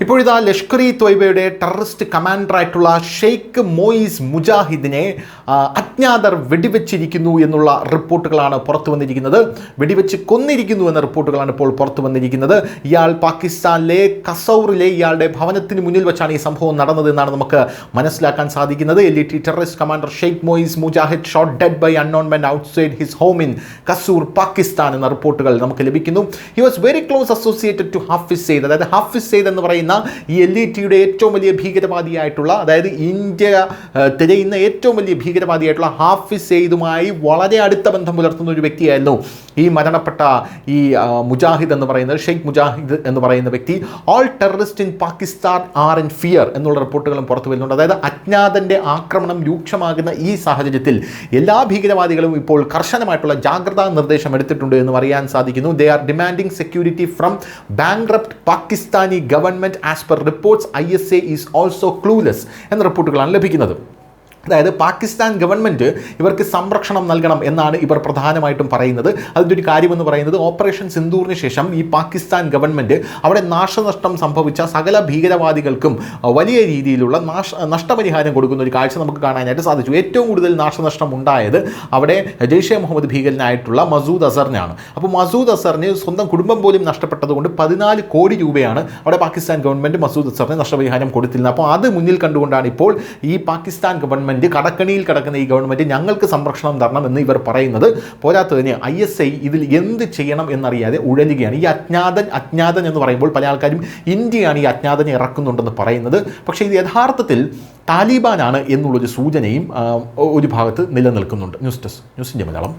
ഇപ്പോഴിതാ ലഷ്കർ-ഇ ത്വയ്ബയുടെ ടെററിസ്റ്റ് കമാൻഡറായിട്ടുള്ള ഷെയ്ഖ് മോയിസ് മുജാഹിദിനെ അജ്ഞാതർ വെടിവെച്ചിരിക്കുന്നു എന്നുള്ള റിപ്പോർട്ടുകളാണ് പുറത്തു വന്നിരിക്കുന്നത്. വെടിവെച്ച് കൊന്നിരിക്കുന്നു എന്ന റിപ്പോർട്ടുകളാണ് ഇപ്പോൾ പുറത്തു വന്നിരിക്കുന്നത്. ഇയാൾ പാകിസ്ഥാനിലെ കസൗറിലെ ഇയാളുടെ ഭവനത്തിന് മുന്നിൽ വെച്ചാണ് ഈ സംഭവം നടന്നത് എന്നാണ് നമുക്ക് മനസ്സിലാക്കാൻ സാധിക്കുന്നത്. LTT terrorist commander Sheikh Moiz Mujahid shot dead by unknown men outside his home in Kasur, Pakistan എന്ന റിപ്പോർട്ടുകൾ നമുക്ക് ലഭിക്കുന്നു. He was very close associated to Hafiz Saeed. അതായത് ഹാഫിസ് സെയ്ദ് എന്ന് പറയുന്ന ഈ LTTയുടെ ഏറ്റവും വലിയ ഭീകരവാദിയായിട്ടുള്ള, അതായത് ഇന്ത്യ തിരയുന്ന ഏറ്റവും വലിയ ഭീകരവാദിയായിട്ടുള്ള ഹാഫിസ് സെയ്ദുമായി വളരെ അടുത്ത ബന്ധം പുലർത്തുന്ന ഒരു വ്യക്തിയായിരുന്നു ഈ മരണപ്പെട്ട ഈ മുജാഹിദ് എന്ന് പറയുന്നത്, ഷെയ്ഖ് മുജാഹിദ് എന്ന് പറയുന്ന വ്യക്തി. All terrorist in Pakistan are in fear എന്നുള്ള റിപ്പോർട്ടുകളും പുറത്തു വരുന്നുണ്ട്. അതായത് അജ്ഞാതന്റെ ആക്രമണം രൂക്ഷമാകുന്ന ഈ സാഹചര്യത്തിൽ എല്ലാ ഭീകരവാദികളും ഇപ്പോൾ കർശനമായിട്ടുള്ള ജാഗ്രതാ നിർദ്ദേശം എടുത്തിട്ടുണ്ട് എന്ന് അറിയാൻ സാധിക്കുന്നു. They are demanding security from bankrupt Pakistani government as per reports. ISA is also clueless എന്ന റിപ്പോർട്ടുകളാണ് ലഭിക്കുന്നത്. അതായത് പാകിസ്ഥാൻ ഗവൺമെൻറ് ഇവർക്ക് സംരക്ഷണം നൽകണം എന്നാണ് ഇവർ പ്രധാനമായിട്ടും പറയുന്നത്. അതിൻ്റെ ഒരു കാര്യമെന്ന് പറയുന്നത്, ഓപ്പറേഷൻ സിന്ദൂറിന് ശേഷം ഈ പാകിസ്ഥാൻ ഗവൺമെൻറ് അവിടെ നാശനഷ്ടം സംഭവിച്ച സകല ഭീകരവാദികൾക്കും വലിയ രീതിയിലുള്ള നഷ്ടപരിഹാരം കൊടുക്കുന്ന ഒരു കാഴ്ച നമുക്ക് കാണാനായിട്ട് സാധിച്ചു. ഏറ്റവും കൂടുതൽ നാശനഷ്ടം ഉണ്ടായത് അവിടെ ജെയ്ഷെ മുഹമ്മദ് ഭീകരനായിട്ടുള്ള മസൂദ് അസറിനാണ്. അപ്പോൾ മസൂദ് അസറിന് സ്വന്തം കുടുംബം പോലും നഷ്ടപ്പെട്ടതുകൊണ്ട് 14 കോടി രൂപയാണ് അവിടെ പാകിസ്ഥാൻ ഗവൺമെൻറ് മസൂദ് അസറിന് നഷ്ടപരിഹാരം കൊടുത്തിരുന്നത്. അപ്പോൾ അത് മുന്നിൽ കണ്ടുകൊണ്ടാണ് ഇപ്പോൾ ഈ പാകിസ്ഥാൻ ഗവൺമെൻറ് കടക്കണിയിൽ കിടക്കുന്ന ഈ ഗവൺമെൻറ് ഞങ്ങൾക്ക് സംരക്ഷണം തരണം എന്ന് ഇവർ പറയുന്നത്. പോരാത്തതിന് ISI ഇതിൽ എന്ത് ചെയ്യണം എന്നറിയാതെ ഉഴലുകയാണ്. ഈ അജ്ഞാതൻ എന്ന് പറയുമ്പോൾ പല ആൾക്കാരും ഇന്ത്യയാണ് ഈ അജ്ഞാതനെ ഇറക്കുന്നുണ്ടെന്ന് പറയുന്നത്. പക്ഷേ ഇത് യഥാർത്ഥത്തിൽ താലിബാനാണ് എന്നുള്ളൊരു സൂചനയും ഒരു ഭാഗത്ത് നിലനിൽക്കുന്നുണ്ട്. News desk, news India Malayalam.